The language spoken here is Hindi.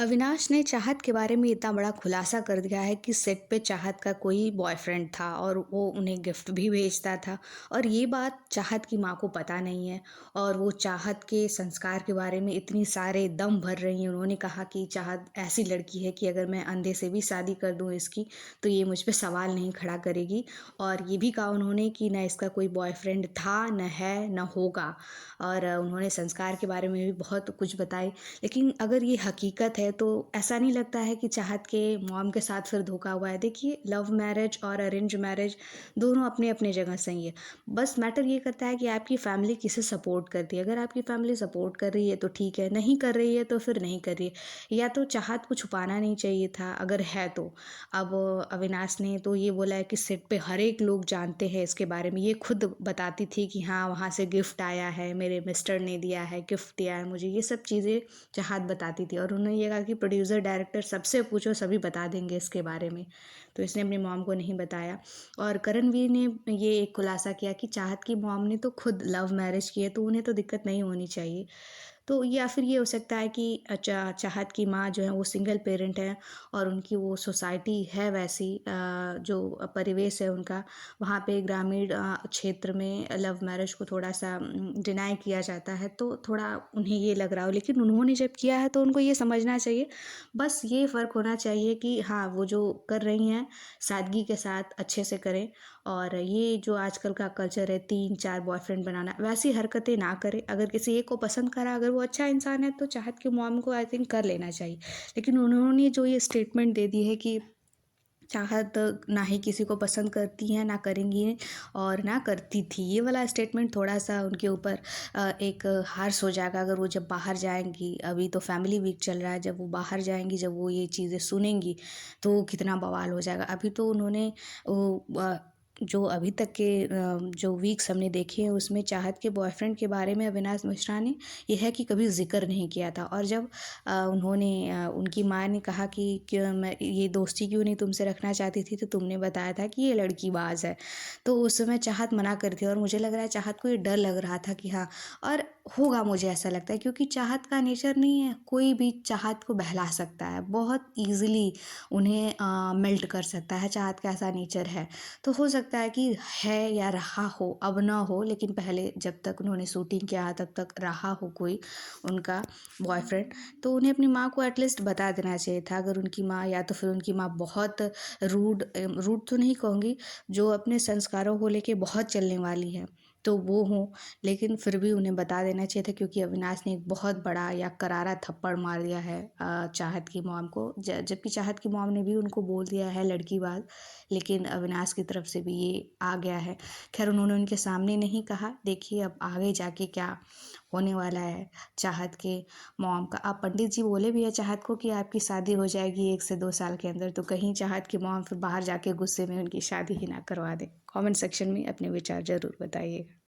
अविनाश ने चाहत के बारे में इतना बड़ा खुलासा कर दिया है कि सेट पे चाहत का कोई बॉयफ्रेंड था और वो उन्हें गिफ्ट भी भेजता था। और ये बात चाहत की माँ को पता नहीं है। और वो चाहत के संस्कार के बारे में इतनी सारे दम भर रही हैं। उन्होंने कहा कि चाहत ऐसी लड़की है कि अगर मैं अंधे से भी शादी कर दूं इसकी, तो ये मुझ पे सवाल नहीं खड़ा करेगी। और ये भी कहा उन्होंने कि न इसका कोई बॉयफ्रेंड था, न है, न होगा। और उन्होंने संस्कार के बारे में भी बहुत कुछ बताई। लेकिन अगर ये हकीकत है तो ऐसा नहीं लगता है कि चाहत के मॉम के साथ फिर धोखा हुआ है। देखिए, लव मैरिज और अरेंज मैरिज दोनों अपने अपने जगह सही है। बस मैटर ये करता है कि आपकी फैमिली किसे सपोर्ट करती है। अगर आपकी फैमिली सपोर्ट कर रही है तो ठीक है, नहीं कर रही है तो फिर नहीं कर रही है। या तो चाहत को छुपाना नहीं चाहिए था अगर है तो। अब अविनाश ने तो ये बोला है कि सेट पे हर एक लोग जानते हैं इसके बारे में। ये खुद बताती थी कि हाँ, वहाँ से गिफ्ट आया है, मेरे मिस्टर ने दिया है, गिफ्ट दिया है मुझे, ये सब चीज़ें चाहत बताती थी। और उन्होंने ये कहा कि प्रोड्यूसर डायरेक्टर सबसे पूछो, सभी बता देंगे इसके बारे में। तो इसने अपनी मॉम को नहीं बताया। और करणवीर ने ये एक खुलासा किया कि चाहत की मॉम ने तो खुद लव मैरिज की है, तो उन्हें तो दिक्कत नहीं होनी चाहिए। तो या फिर ये हो सकता है कि चाहत की माँ जो है वो सिंगल पेरेंट है और उनकी वो सोसाइटी है वैसी, जो परिवेश है उनका, वहाँ पे ग्रामीण क्षेत्र में लव मैरिज को थोड़ा सा डिनाई किया जाता है, तो थोड़ा उन्हें ये लग रहा हो। लेकिन उन्होंने जब किया है तो उनको ये समझना चाहिए। बस ये फ़र्क होना चाहिए कि हाँ, वो जो कर रही हैं सादगी के साथ अच्छे से करें। और ये जो आजकल का कल्चर है 3-4 बॉयफ्रेंड बनाना, वैसी हरकतें ना करें। अगर किसी एक को पसंद करा, अगर वो अच्छा इंसान है तो चाहत की मॉम को आई थिंक कर लेना चाहिए। लेकिन उन्होंने जो ये स्टेटमेंट दे दी है कि चाहत ना ही किसी को पसंद करती हैं, ना करेंगी और ना करती थी, ये वाला स्टेटमेंट थोड़ा-सा उनके ऊपर एक हार्श हो जाएगा अगर वो जब बाहर जाएँगी। अभी तो फैमिली वीक चल रहा है, जब वो बाहर जाएँगी, जब वो ये चीज़ें सुनेंगी, तो कितना बवाल हो जाएगा। अभी तो उन्होंने वो जो अभी तक के जो वीक्स हमने देखे हैं उसमें चाहत के बॉयफ्रेंड के बारे में अविनाश मिश्रा ने ये है कि कभी ज़िक्र नहीं किया था। और जब उन्होंने उनकी माँ ने कहा कि क्यों मैं ये दोस्ती क्यों नहीं तुमसे रखना चाहती थी, तो तुमने बताया था कि ये लड़कीबाज़ है। तो उस समय चाहत मना कर थी और मुझे लग रहा है चाहत को ये डर लग रहा था कि हाँ, और होगा, मुझे ऐसा लगता है क्योंकि चाहत का नेचर नहीं है, कोई भी चाहत को बहला सकता है, बहुत ईज़िली उन्हें मेल्ट कर सकता है, चाहत का ऐसा नेचर है। तो हो सकता है कि है या रहा हो, अब ना हो, लेकिन पहले जब तक उन्होंने शूटिंग किया तब तक रहा हो कोई उनका बॉयफ्रेंड, तो उन्हें अपनी माँ को एटलीस्ट बता देना चाहिए था। अगर उनकी माँ, या तो फिर उनकी माँ बहुत रूड तो नहीं कहूँगी, जो अपने संस्कारों को लेके बहुत चलने वाली है, तो वो हों। लेकिन फिर भी उन्हें बता देना चाहिए था क्योंकि अविनाश ने एक बहुत बड़ा या करारा थप्पड़ मार दिया है चाहत की मॉम को। जबकि चाहत की मॉम ने भी उनको बोल दिया है लड़कीबाज़, लेकिन अविनाश की तरफ से भी ये आ गया है। खैर, उन्होंने उनके सामने नहीं कहा। देखिए अब आगे जाके क्या होने वाला है चाहत के मॉम का। अब पंडित जी बोले भी है चाहत को कि आपकी शादी हो जाएगी 1 से 2 साल के अंदर, तो कहीं चाहत की मॉम फिर बाहर जाके गुस्से में उनकी शादी ही ना करवा दे। कमेंट सेक्शन में अपने विचार ज़रूर बताइएगा।